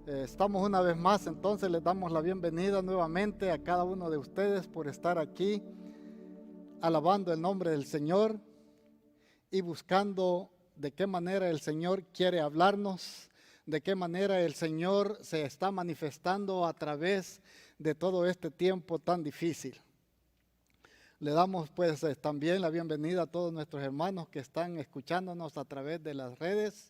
Estamos una vez más, entonces les damos la bienvenida nuevamente a cada uno de ustedes por estar aquí alabando el nombre del Señor y buscando de qué manera el Señor quiere hablarnos, de qué manera el Señor se está manifestando a través de todo este tiempo tan difícil. Le damos pues también la bienvenida a todos nuestros hermanos que están escuchándonos a través de las redes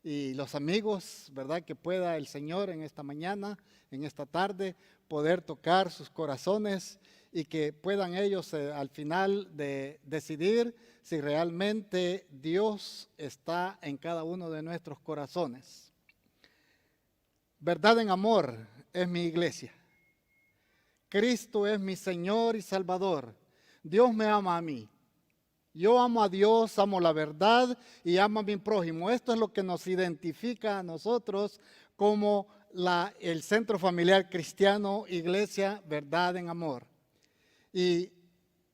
y los amigos, ¿verdad? Que pueda el Señor en esta mañana, en esta tarde, poder tocar sus corazones y que puedan ellos al final de decidir si realmente Dios está en cada uno de nuestros corazones. Verdad en amor es mi iglesia. Cristo es mi Señor y Salvador. Dios me ama a mí. Yo amo a Dios, amo la verdad y amo a mi prójimo. Esto es lo que nos identifica a nosotros como el Centro Familiar Cristiano, Iglesia, Verdad en Amor. Y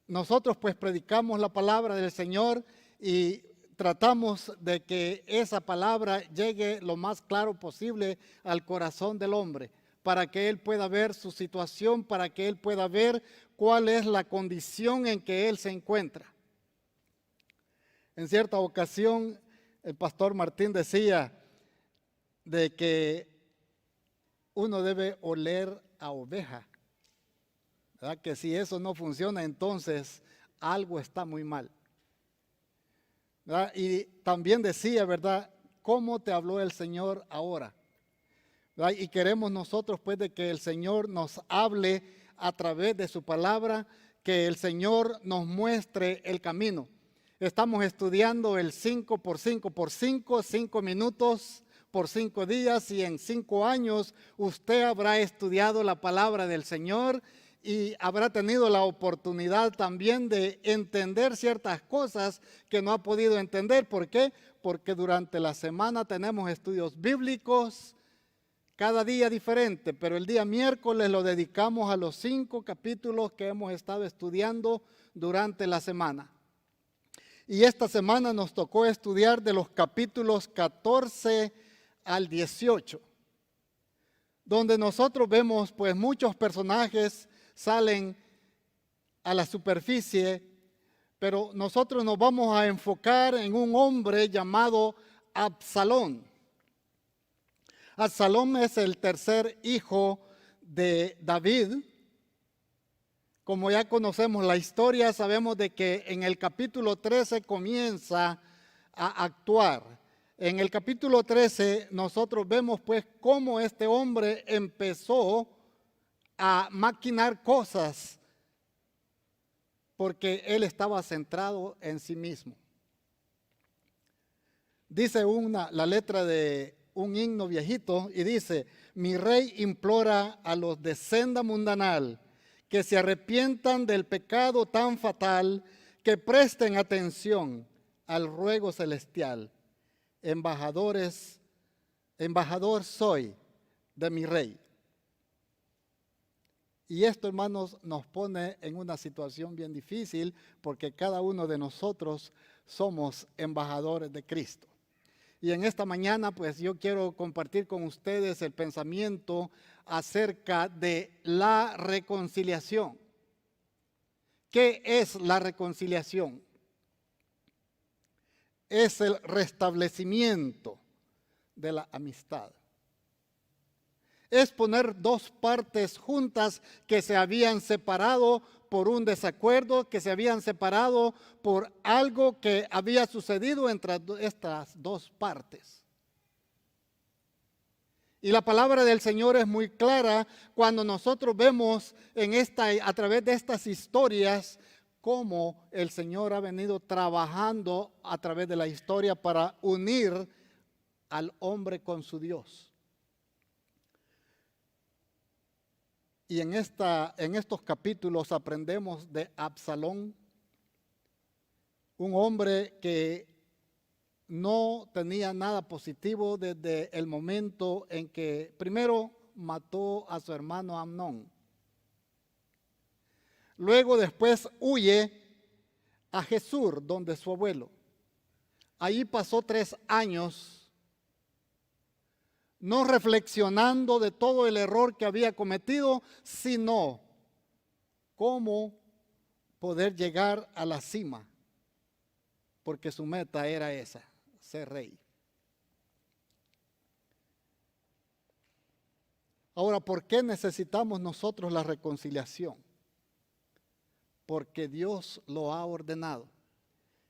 nosotros pues predicamos la palabra del Señor y tratamos de que esa palabra llegue lo más claro posible al corazón del hombre, para que él pueda ver su situación, para que él pueda ver cuál es la condición en que él se encuentra. En cierta ocasión, el pastor Martín decía de que uno debe oler a oveja, ¿verdad? Que si eso no funciona, entonces algo está muy mal, ¿verdad? Y también decía, ¿verdad? ¿Cómo te habló el Señor ahora? ¿Verdad? Y queremos nosotros pues de que el Señor nos hable a través de su palabra, que el Señor nos muestre el camino. Estamos estudiando el 5 por 5 por 5, 5 minutos por 5 días, y en 5 años usted habrá estudiado la palabra del Señor y habrá tenido la oportunidad también de entender ciertas cosas que no ha podido entender. ¿Por qué? Porque durante la semana tenemos estudios bíblicos, cada día diferente, pero el día miércoles lo dedicamos a los 5 capítulos que hemos estado estudiando durante la semana. Y esta semana nos tocó estudiar de los capítulos 14 al 18, donde nosotros vemos pues muchos personajes salen a la superficie, pero nosotros nos vamos a enfocar en un hombre llamado Absalón. Absalón es el tercer hijo de David. Como ya conocemos la historia, sabemos de que en el capítulo 13 comienza a actuar. En el capítulo 13 nosotros vemos pues cómo este hombre empezó a maquinar cosas porque él estaba centrado en sí mismo. Dice la letra de un himno viejito y dice: mi rey implora a los de senda mundanal que se arrepientan del pecado tan fatal, que presten atención al ruego celestial. Embajador soy de mi rey. Y esto, hermanos, nos pone en una situación bien difícil, porque cada uno de nosotros somos embajadores de Cristo. Y en esta mañana, pues yo quiero compartir con ustedes el pensamiento acerca de la reconciliación. ¿Qué es la reconciliación? Es el restablecimiento de la amistad. Es poner dos partes juntas que se habían separado por un desacuerdo, que se habían separado por algo que había sucedido entre estas dos partes. Y la palabra del Señor es muy clara cuando nosotros vemos a través de estas historias cómo el Señor ha venido trabajando a través de la historia para unir al hombre con su Dios. Y en estos capítulos aprendemos de Absalón, un hombre que no tenía nada positivo desde el momento en que primero mató a su hermano Amnón. Luego después huye a Jesús, donde su abuelo. Allí pasó 3 años no reflexionando de todo el error que había cometido, sino cómo poder llegar a la cima, porque su meta era esa, ser rey. Ahora, ¿por qué necesitamos nosotros la reconciliación? Porque Dios lo ha ordenado.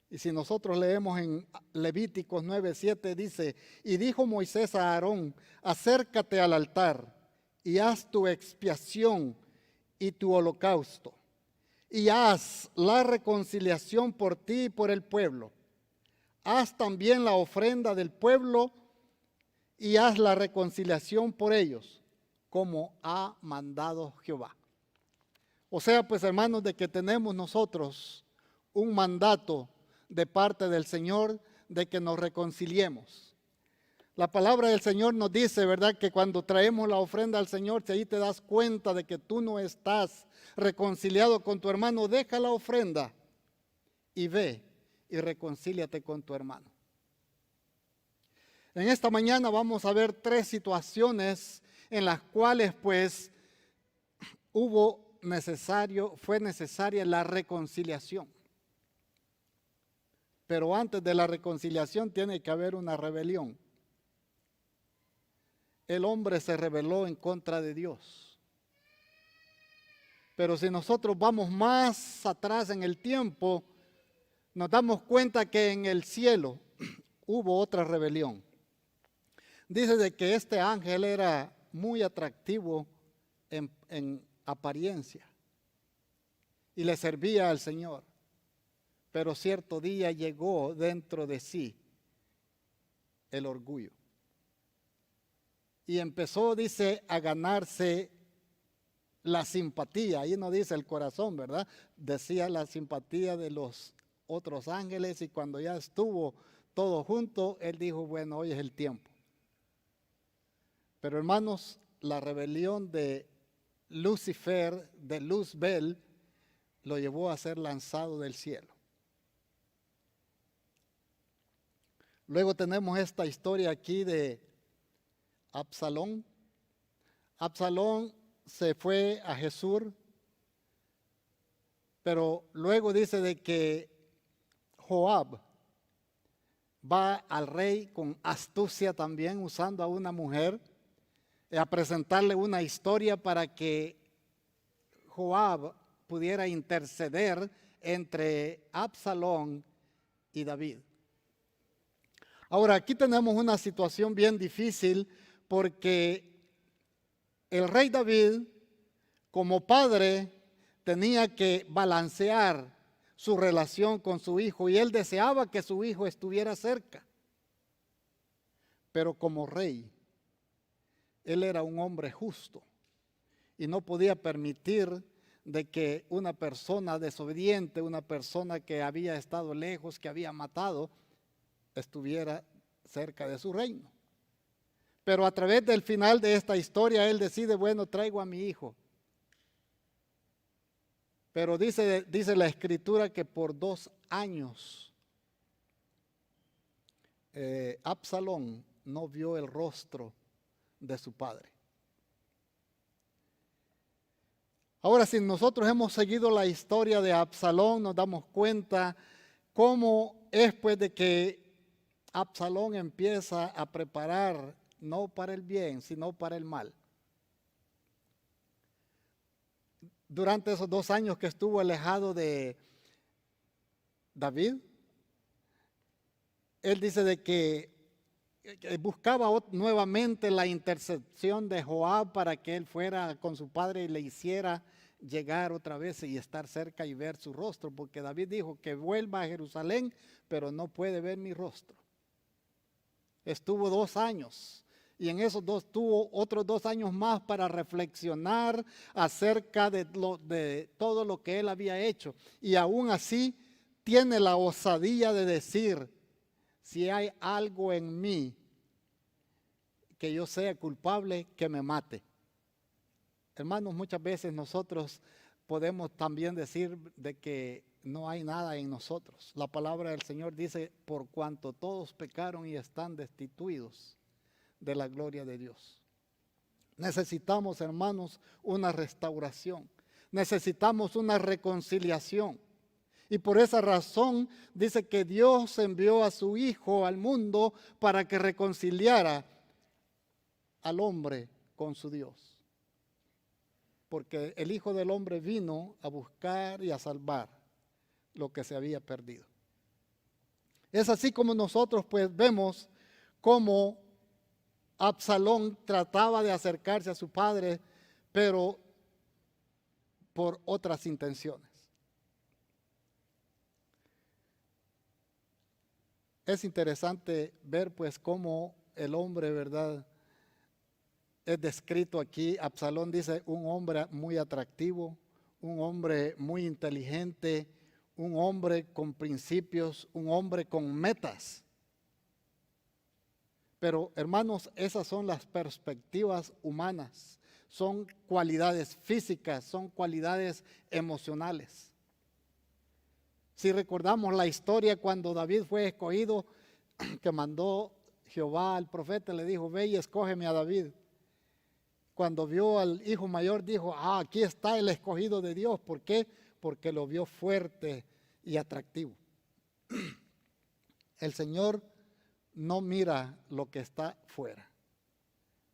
Y si nosotros leemos en Levíticos 9:7 dice, y dijo Moisés a Aarón, acércate al altar y haz tu expiación y tu holocausto, y haz la reconciliación por ti y por el pueblo. Haz también la ofrenda del pueblo y haz la reconciliación por ellos, como ha mandado Jehová. O sea, pues hermanos, de que tenemos nosotros un mandato de parte del Señor de que nos reconciliemos. La palabra del Señor nos dice, ¿verdad?, que cuando traemos la ofrenda al Señor, si ahí te das cuenta de que tú no estás reconciliado con tu hermano, deja la ofrenda y ve y reconcíliate con tu hermano. En esta mañana vamos a ver 3 situaciones en las cuales pues fue necesaria la reconciliación. Pero antes de la reconciliación tiene que haber una rebelión. El hombre se rebeló en contra de Dios. Pero si nosotros vamos más atrás en el tiempo, nos damos cuenta que en el cielo hubo otra rebelión. Dice de que este ángel era muy atractivo en apariencia y le servía al Señor. Pero cierto día llegó dentro de sí el orgullo. Y empezó, dice, a ganarse la simpatía. Ahí no dice el corazón, ¿verdad? Decía la simpatía de los otros ángeles, y cuando ya estuvo todo junto, él dijo, bueno, hoy es el tiempo. Pero hermanos, la rebelión de Lucifer, de Luzbel, lo llevó a ser lanzado del cielo. Luego tenemos esta historia aquí de Absalón. Absalón se fue a Jesús, pero luego dice de que Joab va al rey con astucia también, usando a una mujer, a presentarle una historia para que Joab pudiera interceder entre Absalón y David. Ahora, aquí tenemos una situación bien difícil porque el rey David, como padre, tenía que balancear su relación con su hijo y él deseaba que su hijo estuviera cerca. Pero como rey, él era un hombre justo y no podía permitir de que una persona desobediente, una persona que había estado lejos, que había matado, estuviera cerca de su reino. Pero a través del final de esta historia, él decide, bueno, traigo a mi hijo. Pero dice la escritura que por 2 años Absalón no vio el rostro de su padre. Ahora, si nosotros hemos seguido la historia de Absalón, nos damos cuenta cómo es pues de que Absalón empieza a preparar no para el bien, sino para el mal. Durante esos 2 años que estuvo alejado de David, él dice de que buscaba nuevamente la intercesión de Joab para que él fuera con su padre y le hiciera llegar otra vez y estar cerca y ver su rostro, porque David dijo que vuelva a Jerusalén, pero no puede ver mi rostro. Estuvo 2 años y en esos 2 tuvo otros 2 años más para reflexionar acerca de todo lo que él había hecho, y aún así tiene la osadía de decir, si hay algo en mí que yo sea culpable, que me mate. Hermanos, muchas veces nosotros podemos también decir de que no hay nada en nosotros. La palabra del Señor dice, por cuanto todos pecaron y están destituidos de la gloria de Dios. Necesitamos, hermanos, una restauración. Necesitamos una reconciliación. Y por esa razón dice que Dios envió a su Hijo al mundo para que reconciliara al hombre con su Dios. Porque el Hijo del Hombre vino a buscar y a salvar lo que se había perdido. Es así como nosotros pues vemos cómo Absalón trataba de acercarse a su padre, pero por otras intenciones. Es interesante ver pues cómo el hombre, ¿verdad?, es descrito aquí. Absalón dice un hombre muy atractivo, un hombre muy inteligente, un hombre con principios, un hombre con metas. Pero hermanos, esas son las perspectivas humanas, son cualidades físicas, son cualidades emocionales. Si recordamos la historia cuando David fue escogido, que mandó Jehová al profeta, le dijo, ve y escógeme a David. Cuando vio al hijo mayor, dijo, aquí está el escogido de Dios. ¿Por qué? Porque lo vio fuerte y atractivo. El Señor no mira lo que está fuera.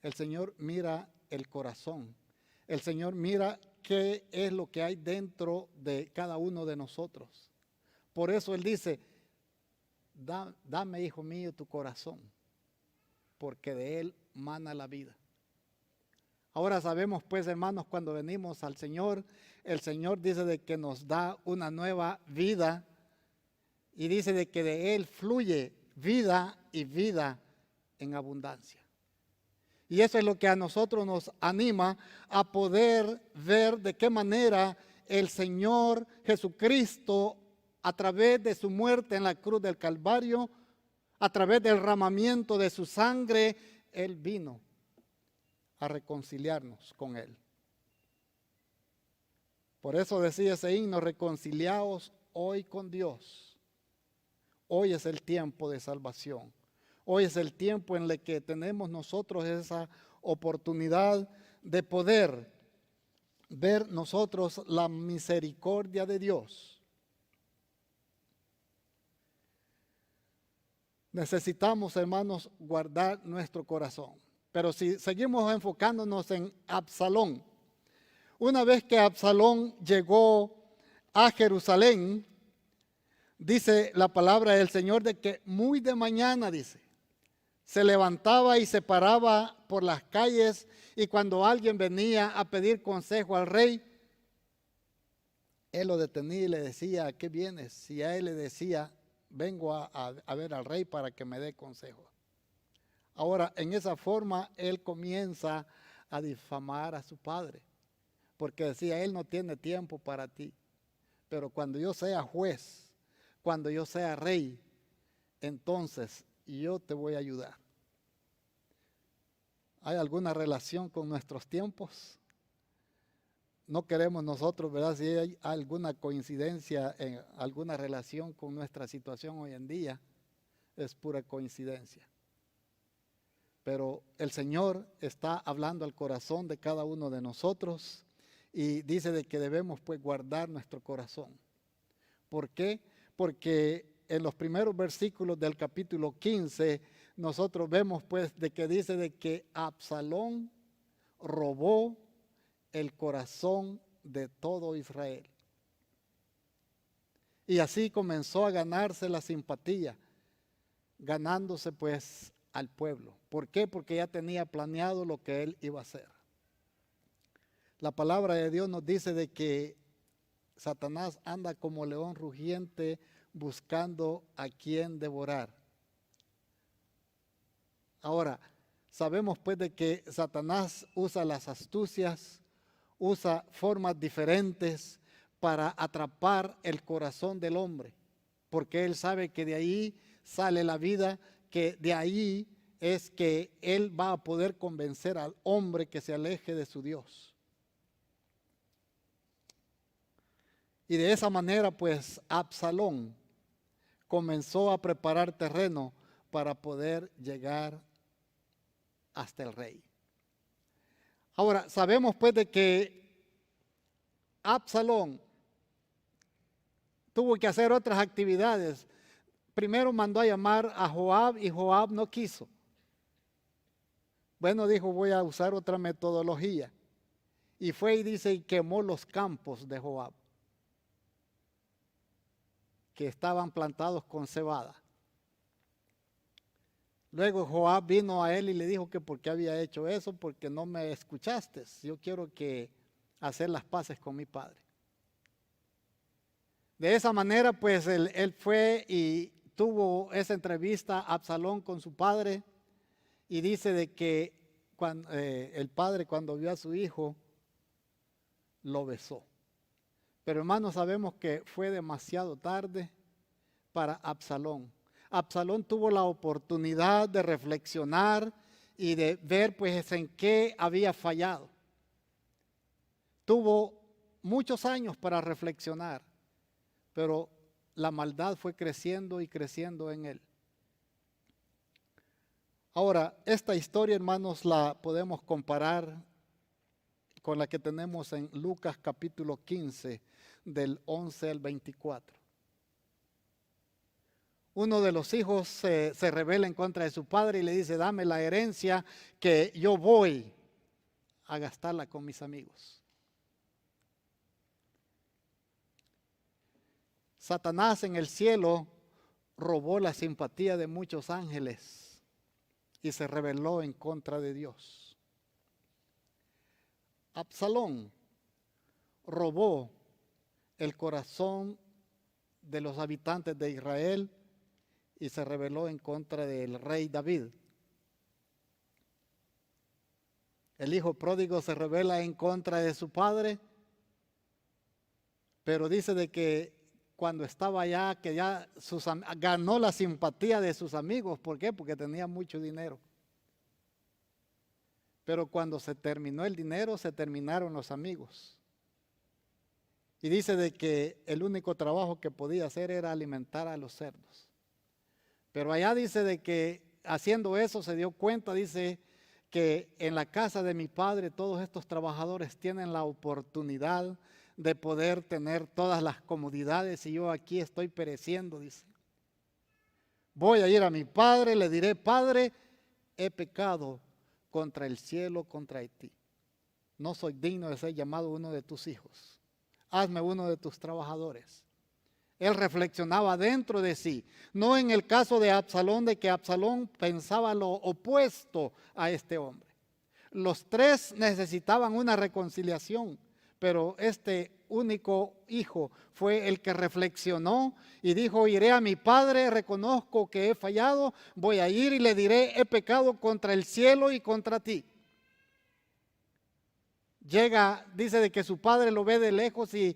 El Señor mira el corazón. El Señor mira qué es lo que hay dentro de cada uno de nosotros. Por eso Él dice, dame, hijo mío, tu corazón, porque de él mana la vida. Ahora sabemos pues, hermanos, cuando venimos al Señor, el Señor dice de que nos da una nueva vida y dice de que de Él fluye vida y vida en abundancia. Y eso es lo que a nosotros nos anima a poder ver de qué manera el Señor Jesucristo, a través de su muerte en la cruz del Calvario, a través del derramamiento de su sangre, Él vino a reconciliarnos con Él. Por eso decía ese himno, reconciliaos hoy con Dios. Hoy es el tiempo de salvación. Hoy es el tiempo en el que tenemos nosotros esa oportunidad de poder ver nosotros la misericordia de Dios. Necesitamos, hermanos, guardar nuestro corazón. Pero si seguimos enfocándonos en Absalón, una vez que Absalón llegó a Jerusalén, dice la palabra del Señor de que muy de mañana, dice, se levantaba y se paraba por las calles, y cuando alguien venía a pedir consejo al rey, él lo detenía y le decía, ¿a qué vienes? Y a él le decía, vengo a ver al rey para que me dé consejo. Ahora, en esa forma, él comienza a difamar a su padre, porque decía, él no tiene tiempo para ti, pero cuando yo sea juez, cuando yo sea rey, entonces yo te voy a ayudar. ¿Hay alguna relación con nuestros tiempos? No queremos nosotros, ¿verdad? Si hay alguna coincidencia en alguna relación con nuestra situación hoy en día, es pura coincidencia. Pero el Señor está hablando al corazón de cada uno de nosotros y dice de que debemos pues guardar nuestro corazón. ¿Por qué? Porque en los primeros versículos del capítulo 15 nosotros vemos pues de que dice de que Absalón robó el corazón de todo Israel. Y así comenzó a ganarse la simpatía, ganándose pues al pueblo. ¿Por qué? Porque ya tenía planeado lo que él iba a hacer. La palabra de Dios nos dice de que Satanás anda como león rugiente buscando a quien devorar. Ahora, sabemos pues de que Satanás usa las astucias, usa formas diferentes para atrapar el corazón del hombre, porque él sabe que de ahí sale la vida, que de ahí es que él va a poder convencer al hombre que se aleje de su Dios. Y de esa manera, pues, Absalón comenzó a preparar terreno para poder llegar hasta el rey. Ahora, sabemos pues de que Absalón tuvo que hacer otras actividades. Primero mandó a llamar a Joab y Joab no quiso. Bueno, dijo, voy a usar otra metodología. Y fue y dice, y quemó los campos de Joab, que estaban plantados con cebada. Luego Joab vino a él y le dijo que por qué había hecho eso, porque no me escuchaste. Yo quiero hacer las paces con mi padre. De esa manera, pues él fue y tuvo esa entrevista Absalón con su padre y dice de que el padre cuando vio a su hijo lo besó. Pero hermanos, sabemos que fue demasiado tarde para Absalón. Absalón tuvo la oportunidad de reflexionar y de ver pues en qué había fallado. Tuvo muchos años para reflexionar, pero la maldad fue creciendo y creciendo en él. Ahora, esta historia, hermanos, la podemos comparar con la que tenemos en Lucas capítulo 15, del 11 al 24. Uno de los hijos se rebela en contra de su padre y le dice, dame la herencia que yo voy a gastarla con mis amigos. Satanás en el cielo robó la simpatía de muchos ángeles y se rebeló en contra de Dios. Absalón robó el corazón de los habitantes de Israel y se rebeló en contra del rey David. El hijo pródigo se rebela en contra de su padre, pero dice de que cuando estaba allá, que ya ganó la simpatía de sus amigos. ¿Por qué? Porque tenía mucho dinero. Pero cuando se terminó el dinero, se terminaron los amigos. Y dice de que el único trabajo que podía hacer era alimentar a los cerdos. Pero allá dice de que haciendo eso se dio cuenta, dice que en la casa de mi padre todos estos trabajadores tienen la oportunidad de poder tener todas las comodidades y yo aquí estoy pereciendo, dice. Voy a ir a mi padre, le diré, Padre, he pecado contra el cielo, contra ti. No soy digno de ser llamado uno de tus hijos. Hazme uno de tus trabajadores. Él reflexionaba dentro de sí, no en el caso de Absalón, de que Absalón pensaba lo opuesto a este hombre. Los tres necesitaban una reconciliación, pero este único hijo fue el que reflexionó y dijo, iré a mi padre, reconozco que he fallado, voy a ir y le diré, he pecado contra el cielo y contra ti. Llega, dice de que su padre lo ve de lejos y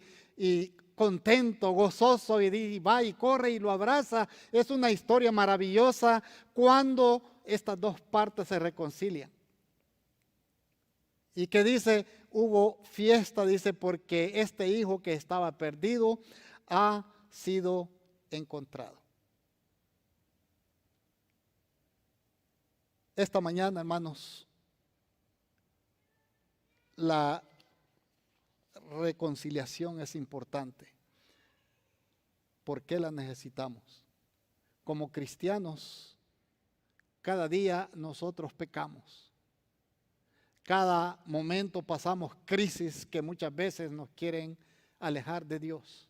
contento, gozoso, y va y corre y lo abraza. Es una historia maravillosa cuando estas dos partes se reconcilian. Y que dice, hubo fiesta, dice, porque este hijo que estaba perdido ha sido encontrado. Esta mañana, hermanos, la reconciliación es importante. ¿Por qué la necesitamos? Como cristianos, cada día nosotros pecamos. Cada momento pasamos crisis que muchas veces nos quieren alejar de Dios.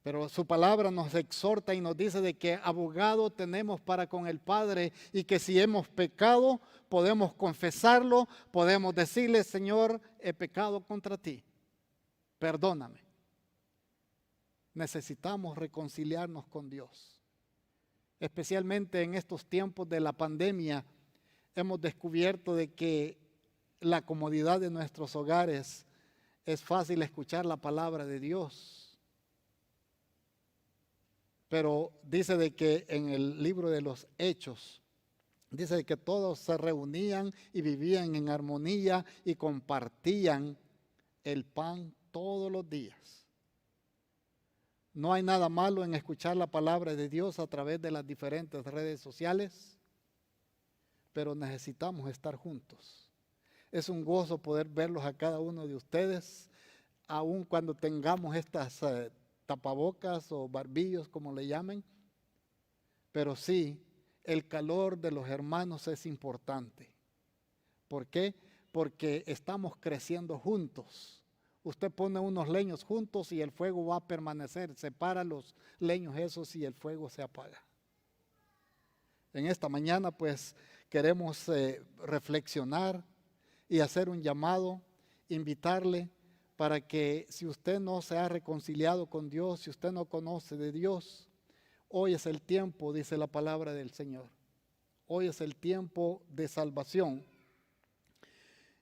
Pero su palabra nos exhorta y nos dice de que abogado tenemos para con el Padre y que si hemos pecado podemos confesarlo, podemos decirle, Señor, he pecado contra ti, perdóname. Necesitamos reconciliarnos con Dios. Especialmente en estos tiempos de la pandemia, hemos descubierto de que la comodidad de nuestros hogares es fácil escuchar la palabra de Dios. Pero dice de que en el libro de los Hechos, dice de que todos se reunían y vivían en armonía y compartían el pan todos los días. No hay nada malo en escuchar la palabra de Dios a través de las diferentes redes sociales. pero necesitamos estar juntos. Es un gozo poder verlos a cada uno de ustedes, aun cuando tengamos estas tapabocas o barbillos, como le llamen. Pero sí, el calor de los hermanos es importante. ¿Por qué? Porque estamos creciendo juntos. Usted pone unos leños juntos y el fuego va a permanecer. Separa los leños esos y el fuego se apaga. En esta mañana pues queremos reflexionar y hacer un llamado, invitarle para que si usted no se ha reconciliado con Dios, si usted no conoce de Dios, hoy es el tiempo, dice la palabra del Señor. Hoy es el tiempo de salvación.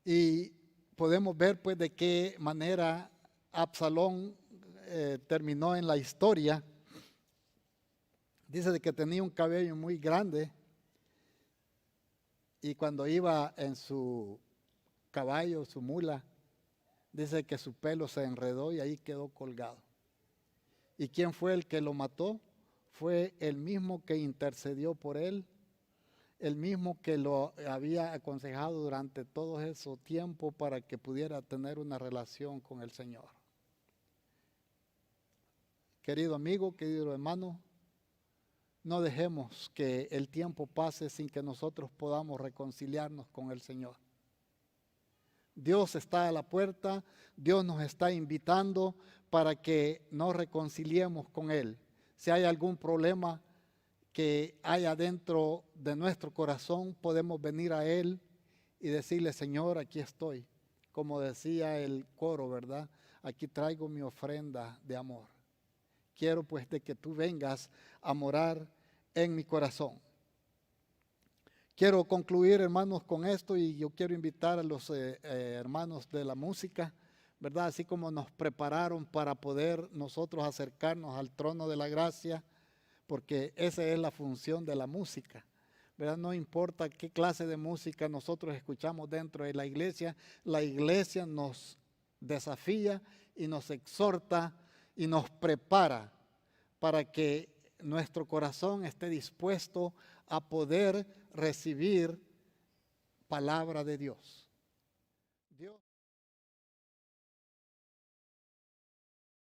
Y podemos ver pues de qué manera Absalón terminó en la historia. Dice de que tenía un cabello muy grande y cuando iba en su caballo, su mula, dice que su pelo se enredó y ahí quedó colgado. ¿Y quién fue el que lo mató? Fue el mismo que intercedió por él, el mismo que lo había aconsejado durante todo ese tiempo para que pudiera tener una relación con el Señor. Querido amigo, querido hermano, no dejemos que el tiempo pase sin que nosotros podamos reconciliarnos con el Señor. Dios está a la puerta, Dios nos está invitando para que nos reconciliemos con Él. Si hay algún problema que haya dentro de nuestro corazón, podemos venir a Él y decirle, Señor, aquí estoy. Como decía el coro, ¿verdad? Aquí traigo mi ofrenda de amor. Quiero pues de que tú vengas a morar en mi corazón. Quiero concluir, hermanos, con esto y yo quiero invitar a los hermanos de la música, ¿verdad? Así como nos prepararon para poder nosotros acercarnos al trono de la gracia, porque esa es la función de la música, ¿verdad? No importa qué clase de música nosotros escuchamos dentro de la iglesia nos desafía y nos exhorta y nos prepara para que nuestro corazón esté dispuesto a poder recibir palabra de Dios.